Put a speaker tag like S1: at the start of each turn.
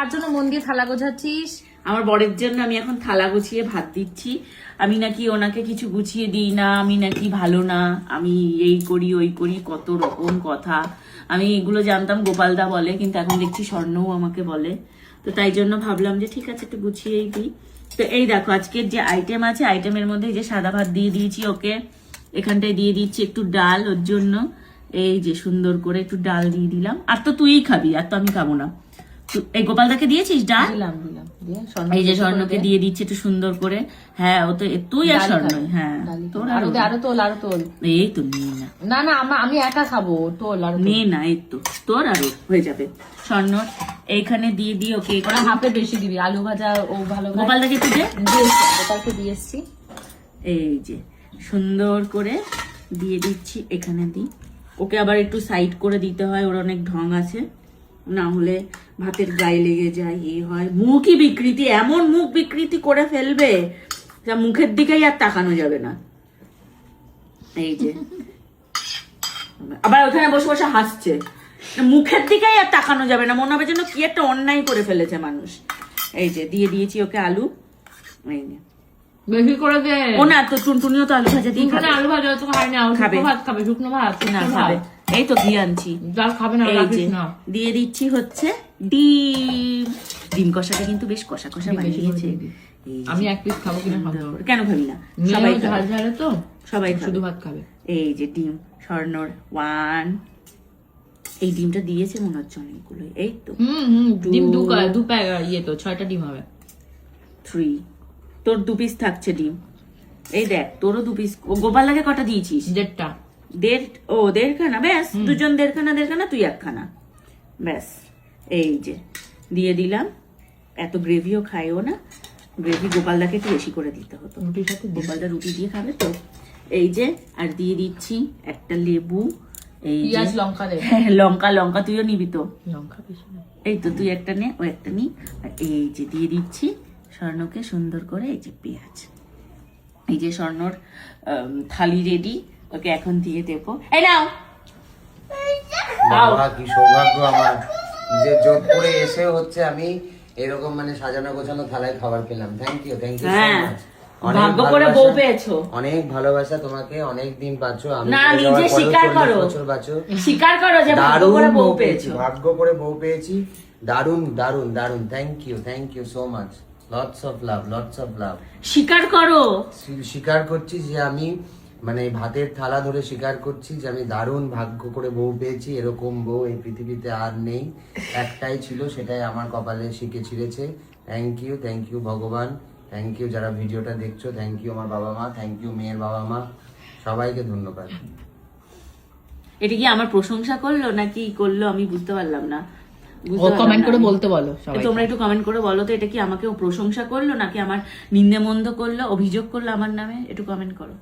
S1: কার জন্য মন দিয়ে থালা গোছাচ্ছিস?
S2: আমার বরের জন্য আমি এখন থালা গুছিয়ে ভাত দিচ্ছি। আমি নাকি ওনাকে কিছু গুছিয়ে দিই না, আমি নাকি ভালো না, আমি এই করি ওই করি, কত রকম কথা। আমি এগুলো জানতাম গোপালদা বলে, কিন্তু এখন দেখছি স্বর্ণও আমাকে বলে। তো তাই জন্য ভাবলাম যে ঠিক আছে একটু গুছিয়েই দিই। তো এই দেখো আজকের যে আইটেম আছে, আইটেমের মধ্যে যে সাদা ভাত দিয়ে দিয়েছি ওকে, এখানটায় দিয়ে দিচ্ছি একটু ডাল ওর জন্য। এই যে সুন্দর করে একটু ডাল দিয়ে দিলাম। আর তো তুই খাবি, আর তো আমি খাবো না। এই গোপালদাকে দিয়েছিস ডাল?
S1: দিলাম দিলাম।
S2: এই যে স্বর্ণকে দিয়ে দিচ্ছে একটু সুন্দর করে। হ্যাঁ ও তো তুই আর স্বর্ণ। হ্যাঁ তোর
S1: আরো তোল আরো তোল।
S2: এই তো নিয়ে না
S1: না আমি একা খাবো, তোল আরো
S2: নিয়ে না, এই তো তোর আরো হয়ে যাবে। স্বর্ণ এইখানে দিয়ে দিই ওকে,
S1: ওরা হাফে বেশি দিবি। আলু ভাজা ও ভালো
S2: গোপালদাকে তুই দে।
S1: গোপালকে দিয়ে এসছি।
S2: এই যে সুন্দর করে দিয়ে দিচ্ছি, এখানে দিই। ওকে আবার একটু সাইড করে দিতে হয়, ওর অনেক ঢং আছে, না হলে ভাতের গায়ে লেগে যায়, হয়। মুখই বিকৃতি, এমন মুখ বিকৃতি করে ফেলবে যা মুখের দিকেই আর তাকানো যাবে না। এই যে আবার ওখানে বসে বসে হাসছে, মুখের দিকেই আর তাকানো যাবে না, মনে হবে যেন কি একটা অন্যায় করে ফেলেছে মানুষ। এই যে দিয়ে দিয়েছি ওকে আলু। এই যে
S1: বেশি করে দে।
S2: ও না তো টুনটুনিও তো আলু ভাজা দিয়ে খাবে।
S1: আলু ভাজা তো খাই না,
S2: খাবে
S1: ভাত খাবে, শুকনো ভাত
S2: না খাবে। এই তো ঘি আনছি,
S1: ডাল খাবে না, রাখিস না।
S2: দিয়ে দিচ্ছি হচ্ছে ডিম। ডিম কষাটা কিন্তু বেশ কষা কষা বানিয়েছে।
S1: আমি এক পিস খাবো কিনা খাবো,
S2: কেন খাবি না? সবাই
S1: ঝাল ঝালে তো,
S2: সবাই
S1: শুধু ভাত খাবে।
S2: এই যে ডিম স্বর্ণর 1, এই ডিমটা দিয়েছে মনে হচ্ছে অনেকগুলো। এই তো
S1: ডিম দু ইয়ে তো 6টা ডিম হবে।
S2: 3, তোর 2 পিস থাকছে ডিম। এই দেখ তোরও 2 পিস। গোপালদাকে কটা দিয়েছিস?
S1: 1.5টা।
S2: 1.5 খানা, ব্যাস। দুজন 1.5 খানা, তুই 1 খানা, ব্যাস। এই যে দিয়ে দিলাম। এত গ্রেভিও খায়ও না, গ্রেভি গোপালদাকে একটু বেশি করে দিতে হতো,
S1: রুটির সাথে।
S2: গোপালদা রুটি দিয়ে খাবে তো। এই যে আর দিয়ে দিচ্ছি একটা লেবু। এই
S1: পেঁয়াজ লঙ্কা দে।
S2: লঙ্কা তুইও নিবি তো?
S1: লঙ্কা বেশি না।
S2: এই তো তুই একটা নে, ও একটা নি। আর এই যে দিয়ে দিচ্ছি স্বর্ণকে সুন্দর করে এই যে পেঁয়াজ। এই যে স্বর্ণর থালি রেডি, ওকে এখন দিয়ে দেবো। এই নাও।
S3: বাবা কি সৌভাগ্য আমার যে যোধপুরে এসে হচ্ছে আমি এরকম মানে সাজানো গোছানো থালায় খাবার পেলাম। Thank you so much.
S2: ভাগ্য করে বউ পেয়েছো।
S3: অনেক ভালোবাসা তোমাকে, অনেক দিন পাচ্ছো। আমি
S2: না নিজে স্বীকার করো, স্বীকার করো যে ভাগ্য করে বউ পেয়েছো।
S3: ভাগ্য করে বউ পেয়েছি। দারুন দারুন দারুন। Thank you so much. Lots of love.
S2: স্বীকার করো।
S3: স্বীকার করছি যে আমি মানে ভাতের থালা ধরে স্বীকার করছি যে আমি দারুণ ভাগ্য করে বউ পেয়েছি। এরকম বউ এই পৃথিবীতে আর নেই, একটাই ছিল, সেটাই আমার কপালে শিখে ছিঁড়েছে। থ্যাংক ইউ ভগবান, থ্যাংক ইউ যারা ভিডিওটা দেখছো, থ্যাংক ইউ আমার বাবা মা, থ্যাংক ইউ মেয়ের বাবা মা, সবাইকে ধন্যবাদ।
S2: এটা কি আমার প্রশংসা করলো নাকি করলো আমি বুঝতে পারলাম না।
S1: কমেন্ট করে বলতে বলো সবাই,
S2: তোমরা একটু কমেন্ট করে বলো তো এটা কি আমাকে প্রশংসা করলো নাকি আমার নিন্দে মন্দ করলো, অভিযোগ করলো আমার নামে, একটু কমেন্ট করো।